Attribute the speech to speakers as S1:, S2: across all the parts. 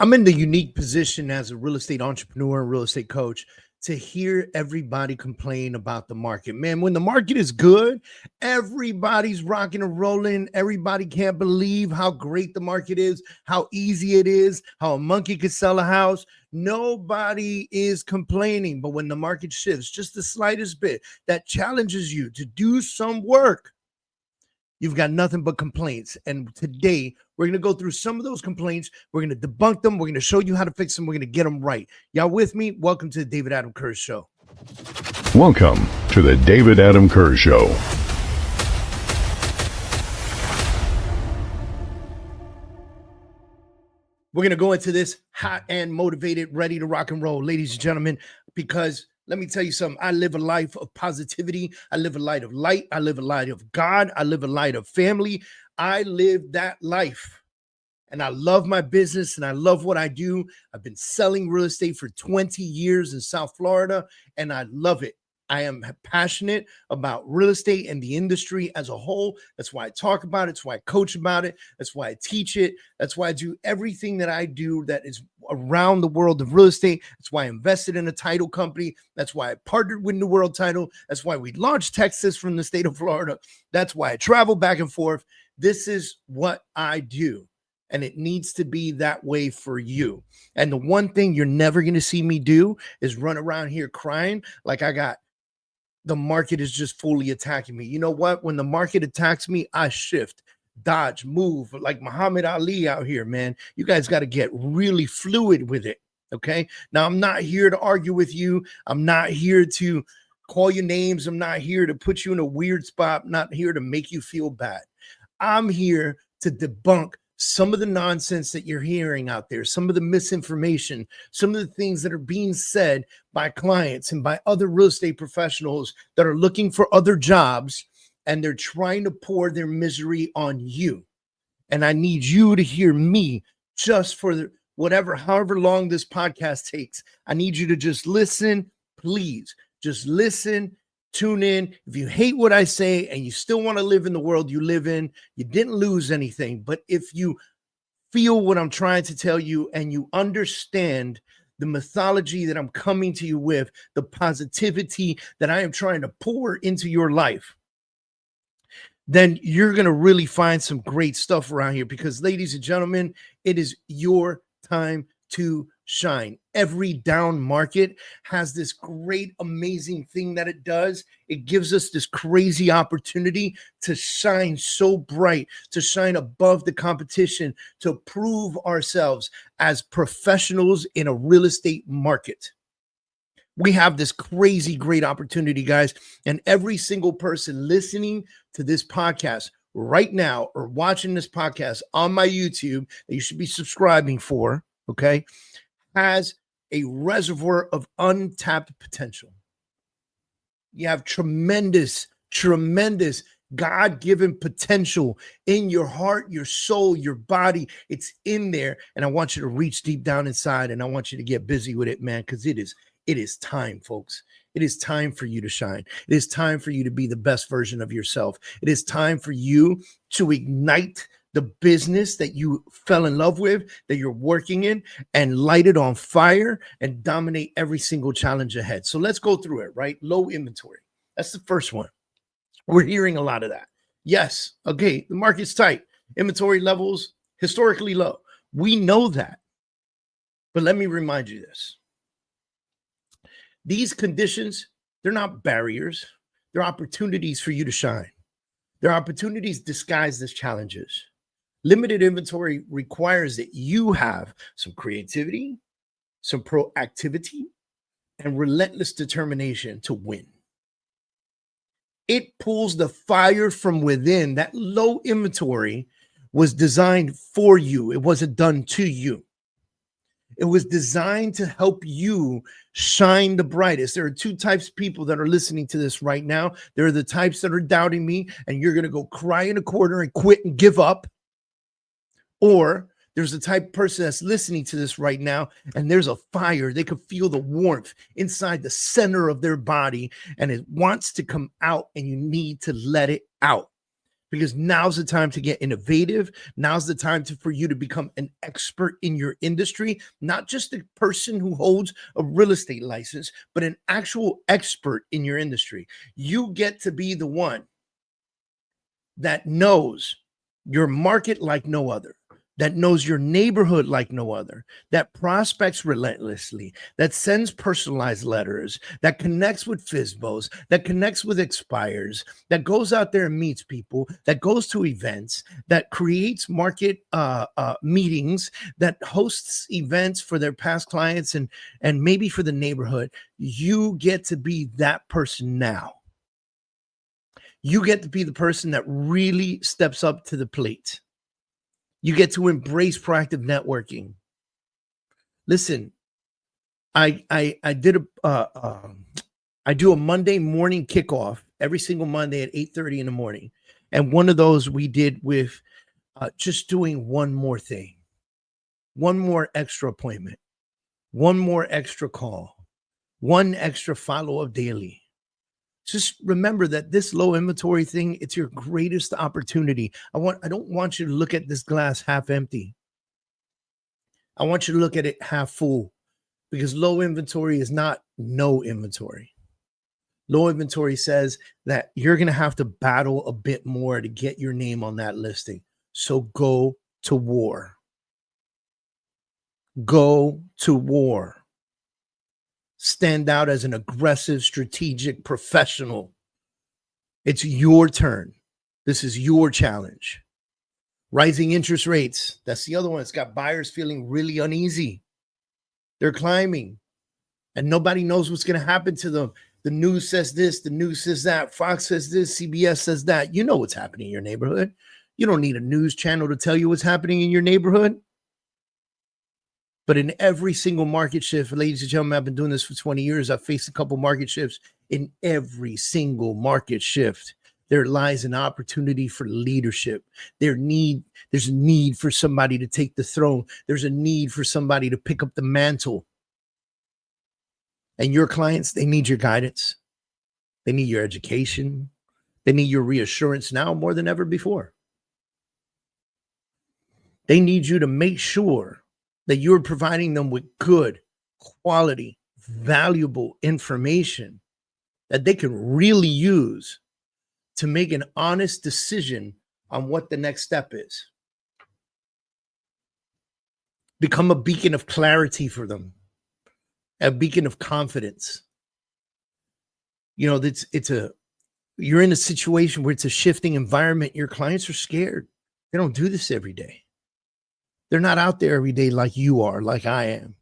S1: I'm in the unique position as a real estate entrepreneur and real estate coach to hear everybody complain about the market. Man, when the market is good, everybody's rocking and rolling. Everybody can't believe how great the market is, how easy it is, how a monkey could sell a house. Nobody is complaining. But when the market shifts just the slightest bit, that challenges you to do some work, you've got nothing but complaints. And today, we're going to go through some of those complaints. We're going to debunk them. We're going to show you how to fix them. We're going to get them right. Y'all with me? Welcome to the David Adam Kurz Show.
S2: Welcome to the David Adam Kurz Show.
S1: We're going to go into this hot and motivated, ready to rock and roll, ladies and gentlemen, because let me tell you something. I live a life of positivity. I live a life of light. I live a life of God. I live a life of family. I live that life. And I love my business and I love what I do. I've been selling real estate for 20 years in South Florida, and I love it. I am passionate about real estate and the industry as a whole. That's why I talk about it. That's why I coach about it. That's why I teach it. That's why I do everything that I do that is around the world of real estate. That's why I invested in a title company. That's why I partnered with New World Title. That's why we launched Texas from the state of Florida. That's why I travel back and forth. This is what I do. And it needs to be that way for you. And the one thing you're never going to see me do is run around here crying like the market is just fully attacking me. You know what? When the market attacks me, I shift, dodge, move like Muhammad Ali out here, man. You guys got to get really fluid with it. Okay. Now, I'm not here to argue with you. I'm not here to call you names. I'm not here to put you in a weird spot. I'm not here to make you feel bad. I'm here to debunk some of the nonsense that you're hearing out there, some of the misinformation, some of the things that are being said by clients and by other real estate professionals that are looking for other jobs, and they're trying to pour their misery on you. And I need you to hear me just for however long this podcast takes. I need you to just listen, please. Just listen. Tune in. If you hate what I say and you still want to live in the world you live in, you didn't lose anything. But if you feel what I'm trying to tell you and you understand the mythology that I'm coming to you with, the positivity that I am trying to pour into your life, then you're going to really find some great stuff around here because, ladies and gentlemen, it is your time to shine. Every down market has this great, amazing thing that it does. It gives us this crazy opportunity to shine so bright, to shine above the competition, to prove ourselves as professionals in a real estate market. We have this crazy, great opportunity, guys. And every single person listening to this podcast right now or watching this podcast on my YouTube that you should be subscribing for, okay, has a reservoir of untapped potential. You have tremendous God-given potential in your heart, your soul, your body. It's in there. And I want you to reach deep down inside and I want you to get busy with it, man, because it is time, folks. It is time for you to shine. It is time for you to be the best version of yourself. It is time for you to ignite the business that you fell in love with, that you're working in, and light it on fire and dominate every single challenge ahead. So let's go through it, right? Low inventory. That's the first one. We're hearing a lot of that. Yes. Okay. The market's tight. Inventory levels historically low. We know that. But let me remind you this. These conditions, they're not barriers. They're opportunities for you to shine. They're opportunities disguised as challenges. Limited inventory requires that you have some creativity, some proactivity, and relentless determination to win. It pulls the fire from within. That low inventory was designed for you. It wasn't done to you. It was designed to help you shine the brightest. There are two types of people that are listening to this right now. There are the types that are doubting me, and you're going to go cry in a corner and quit and give up. Or there's the type of person that's listening to this right now, and there's a fire. They can feel the warmth inside the center of their body, and it wants to come out, and you need to let it out. because now's the time to get innovative. Now's the time for you to become an expert in your industry, not just a person who holds a real estate license, but an actual expert in your industry. You get to be the one that knows your market like no other, that knows your neighborhood like no other, that prospects relentlessly, that sends personalized letters, that connects with FISBOs, that connects with expires, that goes out there and meets people, that goes to events, that creates market meetings, that hosts events for their past clients and maybe for the neighborhood. You get to be that person now. You get to be the person that really steps up to the plate. You get to embrace proactive networking. Listen, I do a Monday morning kickoff every single Monday at 8:30 in the morning, and one of those we did with just doing one more thing, one more extra appointment, one more extra call, one extra follow-up daily. Just remember that this low inventory thing, it's your greatest opportunity. I don't want you to look at this glass half empty. I want you to look at it half full, because low inventory is not no inventory. Low inventory says that you're going to have to battle a bit more to get your name on that listing. So go to war. Go to war. Stand out as an aggressive, strategic professional. It's your turn. This is your challenge. Rising interest rates. That's the other one. It's got buyers feeling really uneasy. They're climbing, and nobody knows what's going to happen to them. The news says this, the news says that, Fox says this, CBS says that. You know what's happening in your neighborhood. You don't need a news channel to tell you what's happening in your neighborhood. But in every single market shift, ladies and gentlemen, I've been doing this for 20 years. I've faced a couple market shifts. In every single market shift, there lies an opportunity for leadership. There's a need for somebody to take the throne. There's a need for somebody to pick up the mantle. And your clients, they need your guidance. They need your education. They need your reassurance now more than ever before. They need you to make sure that you're providing them with good, quality, valuable information that they can really use to make an honest decision on what the next step is. Become a beacon of clarity for them, a beacon of confidence. You know, you're in a situation where it's a shifting environment. Your clients are scared. They don't do this every day. They're not out there every day like you are, like I am,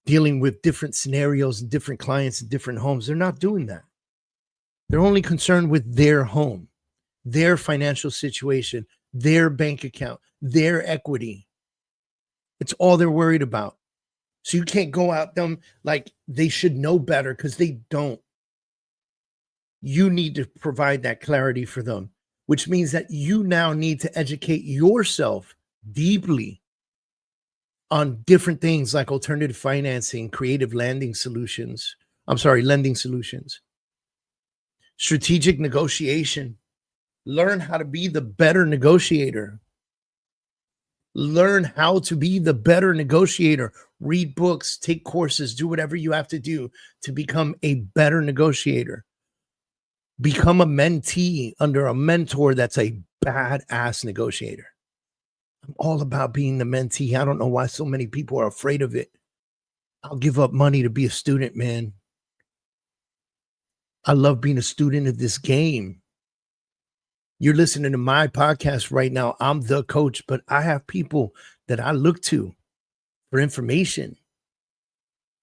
S1: dealing with different scenarios and different clients and different homes. They're not doing that. They're only concerned with their home, their financial situation, their bank account, their equity. It's all they're worried about. So you can't go at them like they should know better, because they don't. You need to provide that clarity for them, which means that you now need to educate yourself deeply on different things like alternative financing, creative lending solutions, strategic negotiation. Learn how to be the better negotiator. Learn how to be the better negotiator. Read books, take courses, do whatever you have to do to become a better negotiator. Become a mentee under a mentor that's a badass negotiator. I'm all about being the mentee. I don't know why so many people are afraid of it. I'll give up money to be a student, man. I love being a student of this game. You're listening to my podcast right now. I'm the coach, but I have people that I look to for information,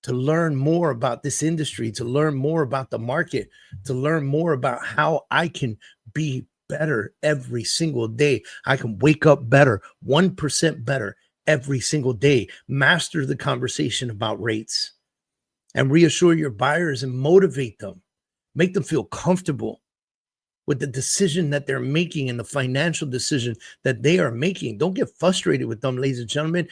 S1: to learn more about this industry, to learn more about the market, to learn more about how I can be better every single day. I can wake up better, 1% better every single day. Master the conversation about rates and reassure your buyers and motivate them. Make them feel comfortable with the decision that they're making and the financial decision that they are making. Don't get frustrated with them, ladies and gentlemen.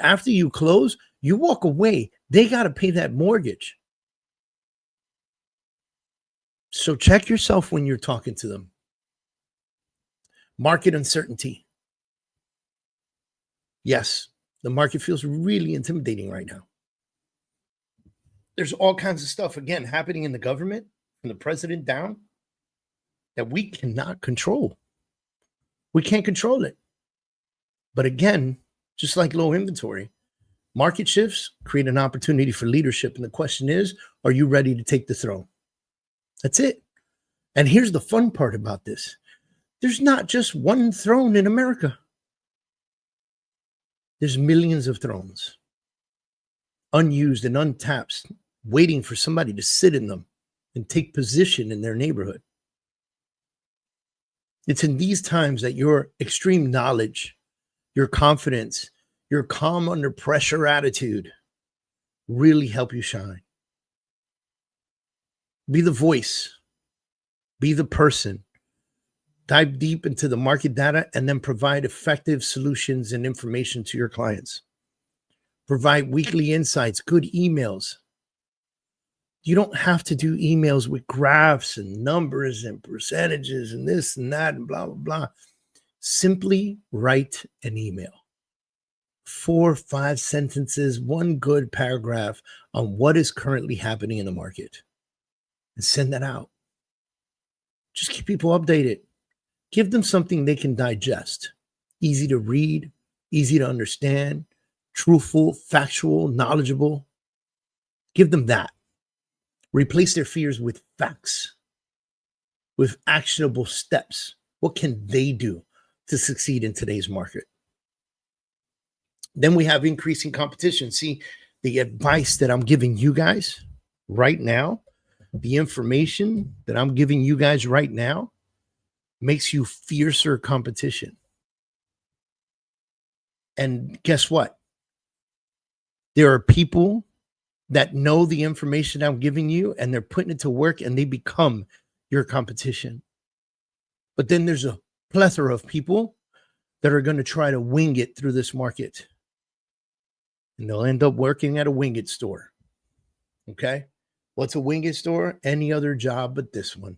S1: After you close, you walk away. They got to pay that mortgage. So check yourself when you're talking to them. Market uncertainty. Yes, the market feels really intimidating right now. There's all kinds of stuff, again, happening in the government, from the president down, that we cannot control. We can't control it. But again, just like low inventory, market shifts create an opportunity for leadership. And the question is, are you ready to take the throne? That's it. And here's the fun part about this. There's not just one throne in America. There's millions of thrones, unused and untapped, waiting for somebody to sit in them and take position in their neighborhood. It's in these times that your extreme knowledge, your confidence, your calm under pressure attitude really help you shine. Be the voice, be the person, dive deep into the market data, and then provide effective solutions and information to your clients. Provide weekly insights, good emails. You don't have to do emails with graphs and numbers and percentages and this and that and blah, blah, blah. Simply write an email. 4 or 5 sentences, one good paragraph on what is currently happening in the market, and send that out. Just keep people updated. Give them something they can digest. Easy to read, easy to understand, truthful, factual, knowledgeable. Give them that. Replace their fears with facts, with actionable steps. What can they do to succeed in today's market? Then we have increasing competition. See, the advice that I'm giving you guys right now, the information that I'm giving you guys right now makes you fiercer competition. And guess what? There are people that know the information I'm giving you and they're putting it to work and they become your competition. But then there's a plethora of people that are going to try to wing it through this market. And they'll end up working at a wing it store. Okay? What's a wing it store? Any other job but this one.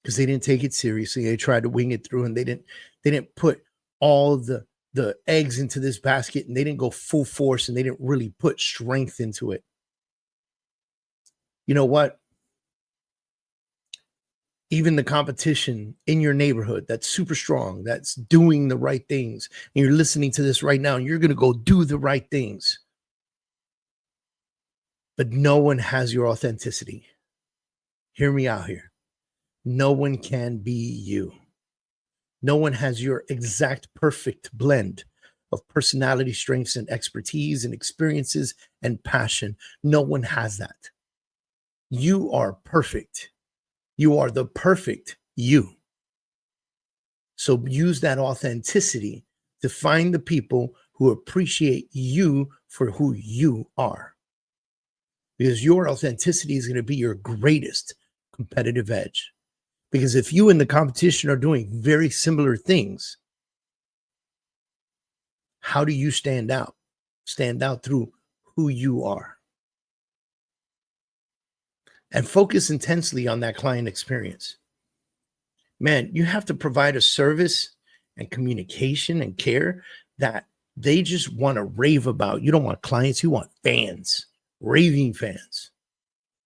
S1: Because they didn't take it seriously. They tried to wing it through and they didn't put all the eggs into this basket, and they didn't go full force, and they didn't really put strength into it. You know what? Even the competition in your neighborhood that's super strong, that's doing the right things, and you're listening to this right now, and you're going to go do the right things. But no one has your authenticity. Hear me out here. No one can be you. No one has your exact perfect blend of personality, strengths, and expertise and experiences and passion. No one has that. You are perfect. You are the perfect you. So use that authenticity to find the people who appreciate you for who you are. Because your authenticity is going to be your greatest competitive edge. Because if you and the competition are doing very similar things, how do you stand out? Stand out through who you are. And focus intensely on that client experience. Man, you have to provide a service and communication and care that they just want to rave about. You don't want clients, you want fans, raving fans.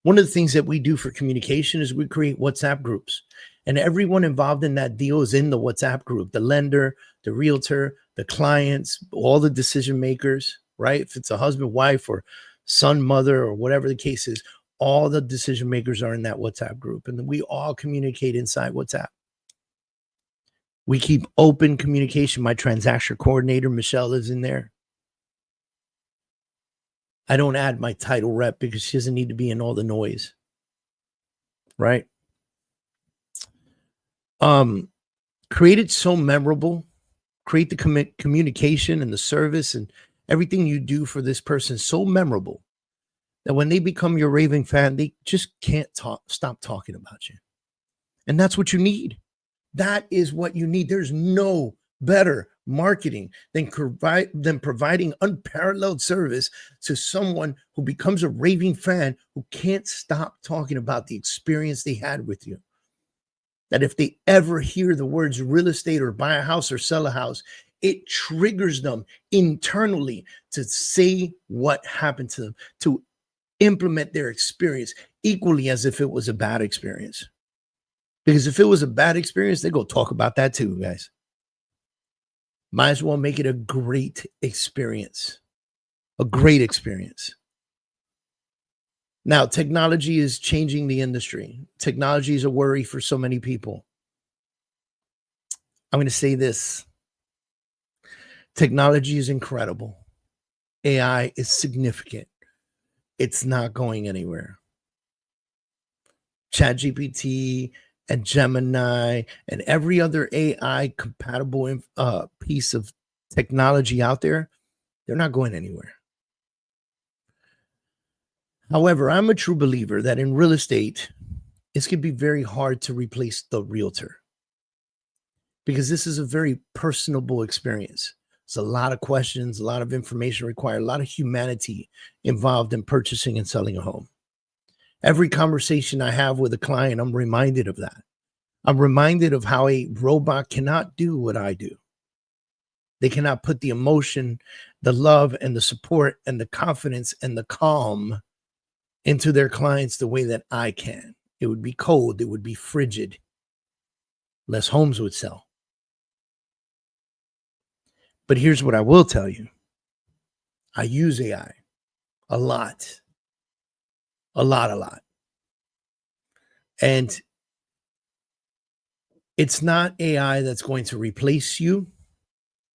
S1: One of the things that we do for communication is we create WhatsApp groups, and everyone involved in that deal is in the WhatsApp group, the lender, the realtor, the clients, all the decision makers, right? If it's a husband, wife, or son, mother, or whatever the case is, all the decision makers are in that WhatsApp group, and then we all communicate inside WhatsApp. We keep open communication. My transaction coordinator, Michelle, is in there. I don't add my title rep because she doesn't need to be in all the noise, right? Create it so memorable. Create the communication and the service and everything you do for this person so memorable that when they become your raving fan, they just can't stop talking about you. And that's what you need. That is what you need. There's no better marketing than providing unparalleled service to someone who becomes a raving fan who can't stop talking about the experience they had with you. that if they ever hear the words real estate or buy a house or sell a house, it triggers them internally to say what happened to them, to implement their experience equally as if it was a bad experience. Because if it was a bad experience, they go talk about that too, guys. Might as well make it a great experience. A great experience. Now, technology is changing the industry. Technology is a worry for so many people. I'm going to say this. Technology is incredible. AI is significant. It's not going anywhere. ChatGPT and Gemini and every other AI compatible piece of technology out there, they're not going anywhere. However, I'm a true believer that in real estate, it's going to be very hard to replace the realtor because this is a very personable experience. There's a lot of questions, a lot of information required, a lot of humanity involved in purchasing and selling a home. Every conversation I have with a client, I'm reminded of that. I'm reminded of how a robot cannot do what I do. They cannot put the emotion, the love, and the support, and the confidence, and the calm into their clients the way that I can. It would be cold. It would be frigid. Less homes would sell. But here's what I will tell you. I use AI a lot. A lot. And it's not AI that's going to replace you.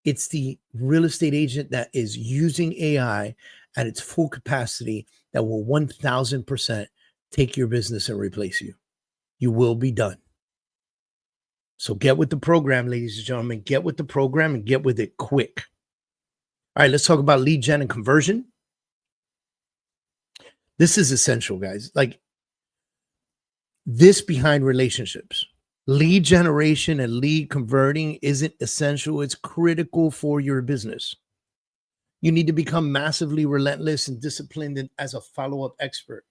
S1: It's the real estate agent that is using AI at its full capacity that will 1000% take your business and replace you. You will be done. So get with the program, ladies and gentlemen. Get with the program and get with it quick. All right, let's talk about lead gen and conversion. This is essential, guys. Like this behind relationships. Lead generation and lead converting isn't essential. It's critical for your business. You need to become massively relentless and disciplined as a follow-up expert.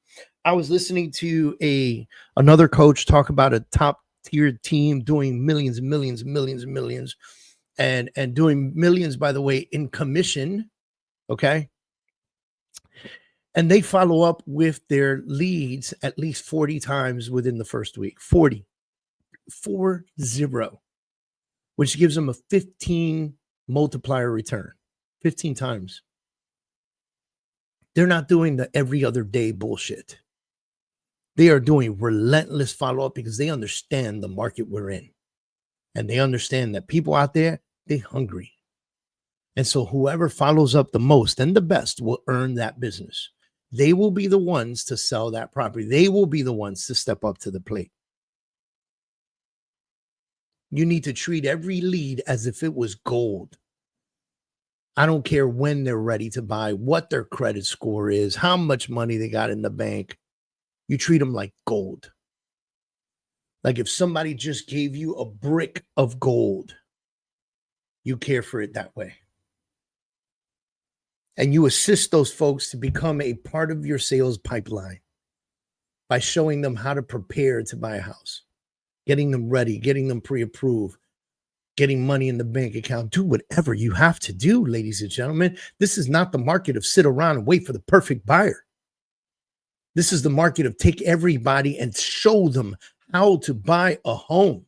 S1: I was listening to another coach talk about a top-tier team doing millions and millions and millions and millions and doing millions, by the way, in commission, okay? And they follow up with their leads at least 40 times within the first week. 40, which gives them a 15 multiplier return, 15 times. They're not doing the every other day bullshit. They are doing relentless follow-up because they understand the market we're in. And they understand that people out there, they're hungry. And so whoever follows up the most and the best will earn that business. They will be the ones to sell that property. They will be the ones to step up to the plate. You need to treat every lead as if it was gold. I don't care when they're ready to buy, what their credit score is, how much money they got in the bank. You treat them like gold. Like if somebody just gave you a brick of gold, you care for it that way. And you assist those folks to become a part of your sales pipeline by showing them how to prepare to buy a house, getting them ready, getting them pre-approved, getting money in the bank account. Do whatever you have to do, ladies and gentlemen. This is not the market of sit around and wait for the perfect buyer. This is the market of take everybody and show them how to buy a home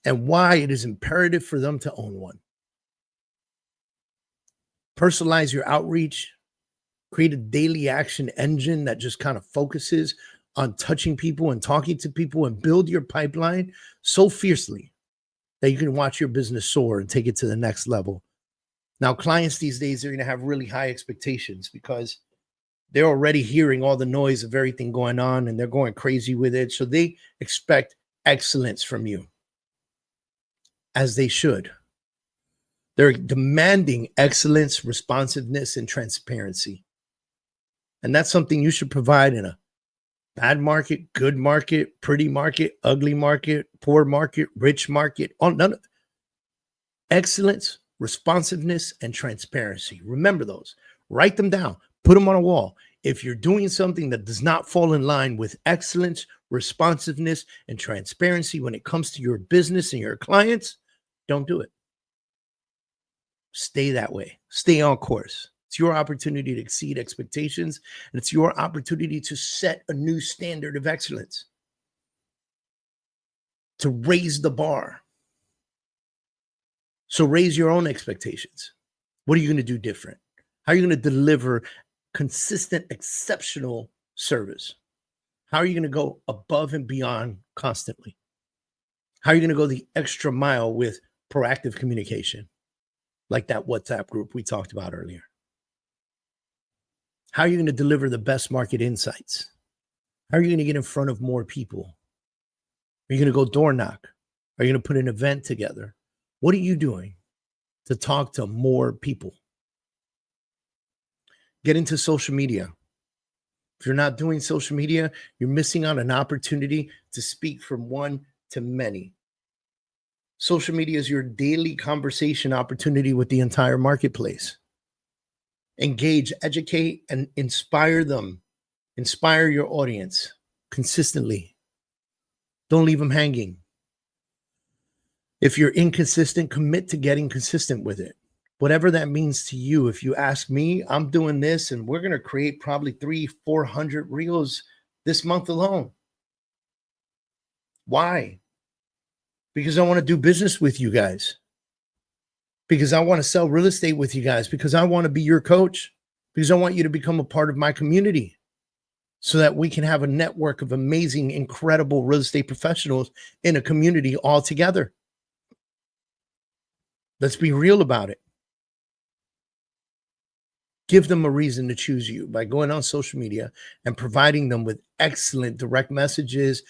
S1: and why it is imperative for them to own one. Personalize your outreach, create a daily action engine that just kind of focuses on touching people and talking to people, and build your pipeline so fiercely that you can watch your business soar and take it to the next level. Now, clients these days are going to have really high expectations because they're already hearing all the noise of everything going on and they're going crazy with it. So they expect excellence from you, as they should. They're demanding excellence, responsiveness, and transparency. And that's something you should provide in a bad market, good market, pretty market, ugly market, poor market, rich market. Excellence, responsiveness, and transparency. Remember those. Write them down. Put them on a wall. if you're doing something that does not fall in line with excellence, responsiveness, and transparency when it comes to your business and your clients, don't do it. Stay that way. Stay on course. It's your opportunity to exceed expectations, and it's your opportunity to set a new standard of excellence, to raise the bar. So raise your own expectations. What are you going to do different? How are you going to deliver consistent, exceptional service? How are you going to go above and beyond constantly? How are you going to go the extra mile with proactive communication, like that WhatsApp group we talked about earlier? How are you going to deliver the best market insights? How are you going to get in front of more people? Are you going to go door knock? Are you going to put an event together? What are you doing to talk to more people? Get into social media. If you're not doing social media, you're missing out an opportunity to speak from one to many. Social media is your daily conversation opportunity with the entire marketplace. Engage, educate, and inspire them. Inspire your audience consistently. Don't leave them hanging. If you're inconsistent, commit to getting consistent with it. Whatever that means to you. If you ask me, I'm doing this, and we're going to create probably 300-400 reels this month alone. Why? Because I want to do business with you guys. Because I want to sell real estate with you guys. Because I want to be your coach. Because I want you to become a part of my community, so that we can have a network of amazing, incredible real estate professionals in a community all together. Let's be real about it. Give them a reason to choose you by going on social media and providing them with excellent direct messages,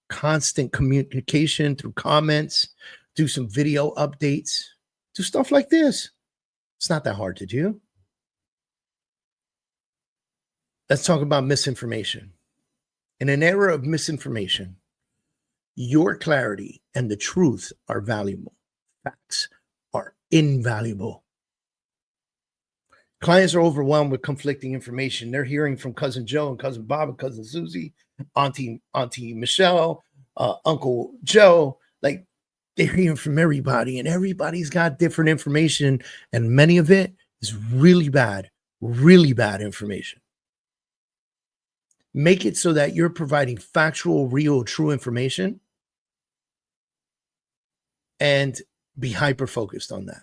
S1: constant communication through comments, do some video updates, do stuff like this. It's not that hard to do. Let's talk about misinformation. In an era of misinformation, your clarity and the truth are valuable. Facts are invaluable. Clients are overwhelmed with conflicting information. They're hearing from Cousin Joe and Cousin Bob and Cousin Susie, Auntie Michelle, Uncle Joe. Like, they're hearing from everybody, and everybody's got different information, and many of it is really bad information. Make it so that you're providing factual, real, true information, and be hyper-focused on that,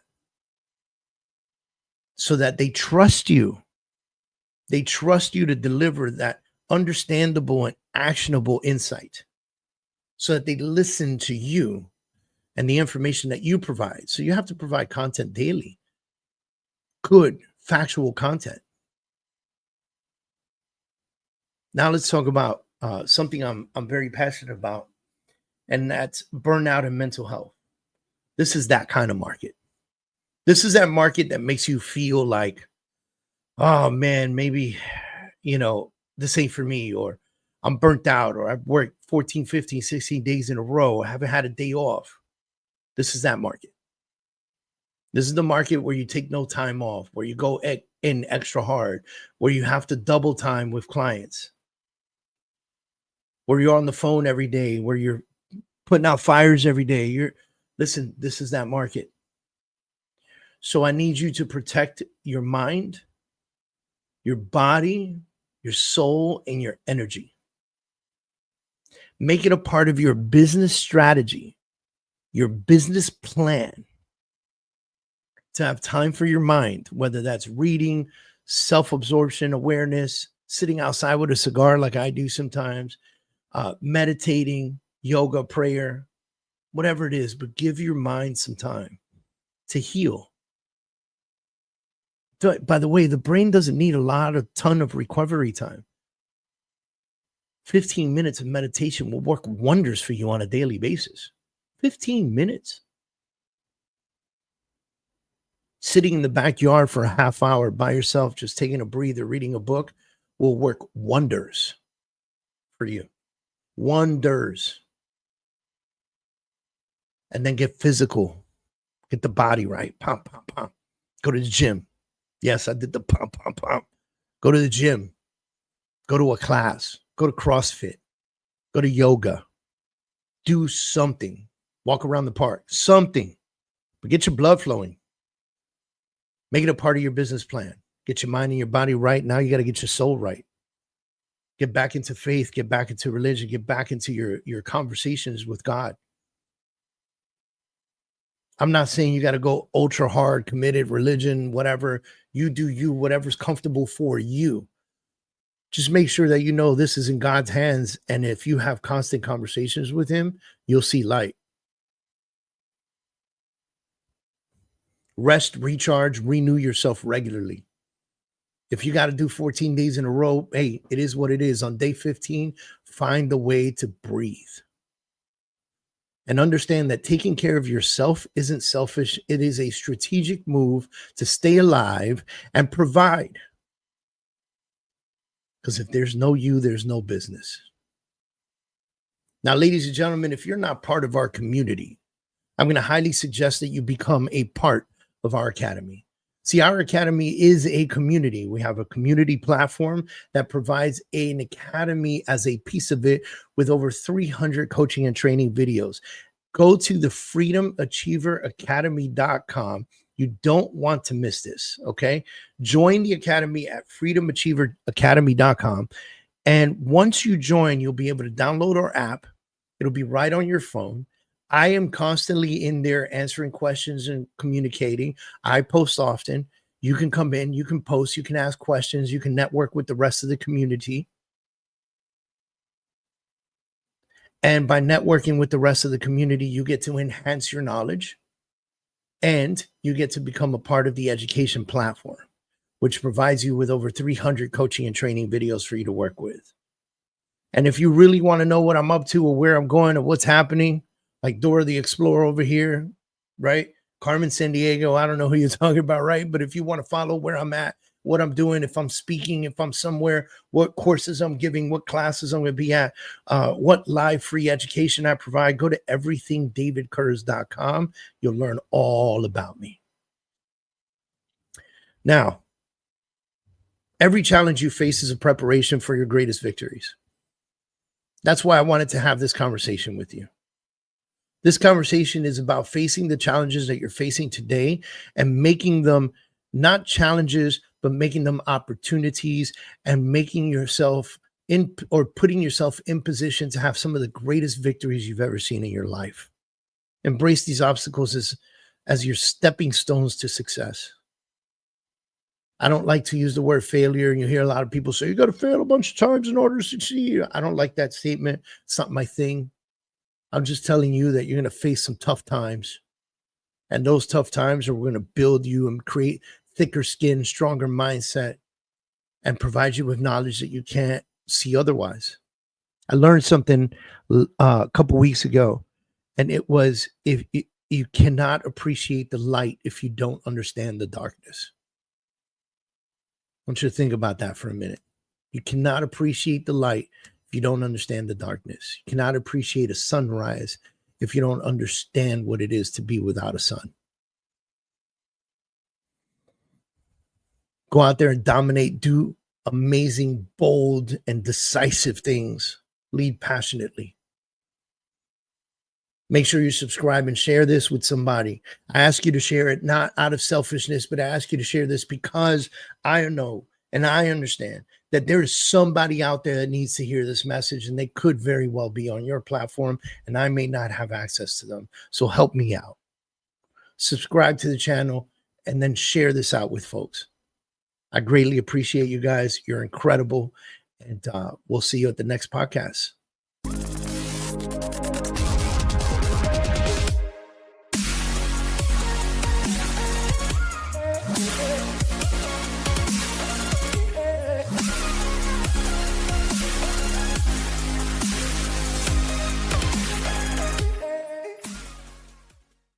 S1: so that they trust you. They trust you to deliver that understandable and actionable insight, so that they listen to you and the information that you provide. So you have to provide content daily, good, factual content. Now let's talk about something I'm very passionate about, and that's burnout and mental health. This is that kind of market. This is that market that makes you feel like, oh man, maybe, this ain't for me, or I'm burnt out, or I've worked 14, 15, 16 days in a row. I haven't had a day off. This is that market. This is the market where you take no time off, where you go in extra hard, where you have to double time with clients, where you're on the phone every day, where you're putting out fires every day. Listen, this is that market. So I need you to protect your mind, your body, your soul, and your energy. Make it a part of your business strategy, your business plan, to have time for your mind, whether that's reading, self-absorption, awareness, sitting outside with a cigar like I do sometimes, meditating, yoga, prayer, whatever it is, but give your mind some time to heal. By the way, the brain doesn't need a ton of recovery time. 15 minutes of meditation will work wonders for you on a daily basis. 15 minutes. Sitting in the backyard for a half hour by yourself, just taking a breather, reading a book, will work wonders for you. Wonders. And then get physical. Get the body right. Pump, pump, pump. Go to the gym. Yes, I did the pump, pump, pump. Go to the gym. Go to a class, go to CrossFit, go to yoga, do something, walk around the park, something, but get your blood flowing. Make it a part of your business plan. Get your mind and your body right. Now you got to get your soul right. Get back into faith, get back into religion, get back into your conversations with God. I'm not saying you got to go ultra hard, committed, religion, whatever. You do you, whatever's comfortable for you. Just make sure that you know this is in God's hands. And if you have constant conversations with him, you'll see light. Rest, recharge, renew yourself regularly. If you got to do 14 days in a row, hey, it is what it is. On day 15, find a way to breathe. And understand that taking care of yourself isn't selfish. It is a strategic move to stay alive and provide. Because if there's no you, there's no business. Now, ladies and gentlemen, if you're not part of our community, I'm going to highly suggest that you become a part of our academy. See, our academy is a community. We have a community platform that provides an academy as a piece of it with over 300 coaching and training videos. Go to the freedomachieveracademy.com. You don't want to miss this, okay? Join the academy at freedomachieveracademy.com. And once you join, you'll be able to download our app. It'll be right on your phone. I am constantly in there answering questions and communicating. I post often. You can come in, you can post, you can ask questions, you can network with the rest of the community. And by networking with the rest of the community, you get to enhance your knowledge and you get to become a part of the education platform, which provides you with over 300 coaching and training videos for you to work with. And if you really want to know what I'm up to or where I'm going or what's happening, like Dora the Explorer over here, right? Carmen Sandiego, I don't know who you're talking about, right? But if you want to follow where I'm at, what I'm doing, if I'm speaking, if I'm somewhere, what courses I'm giving, what classes I'm going to be at, what live free education I provide, go to everythingdavidkurz.com. You'll learn all about me. Now, every challenge you face is a preparation for your greatest victories. That's why I wanted to have this conversation with you. This conversation is about facing the challenges that you're facing today and making them not challenges, but making them opportunities and making yourself in or putting yourself in position to have some of the greatest victories you've ever seen in your life. Embrace these obstacles as your stepping stones to success. I don't like to use the word failure, and you hear a lot of people say, you got to fail a bunch of times in order to succeed. I don't like that statement. It's not my thing. I'm just telling you that you're going to face some tough times. And those tough times are going to build you and create thicker skin, stronger mindset, and provide you with knowledge that you can't see otherwise. I learned something a couple weeks ago, and it was if you cannot appreciate the light if you don't understand the darkness. I want you to think about that for a minute. You cannot appreciate the light if you don't understand the darkness. You cannot appreciate a sunrise if you don't understand what it is to be without a sun. Go out there and dominate, do amazing, bold, and decisive things. Lead passionately. Make sure you subscribe and share this with somebody. I ask you to share it not out of selfishness, but I ask you to share this because I know and I understand that there is somebody out there that needs to hear this message, and they could very well be on your platform, and I may not have access to them. So help me out. Subscribe to the channel and then share this out with folks. I greatly appreciate you guys. You're incredible. And we'll see you at the next podcast.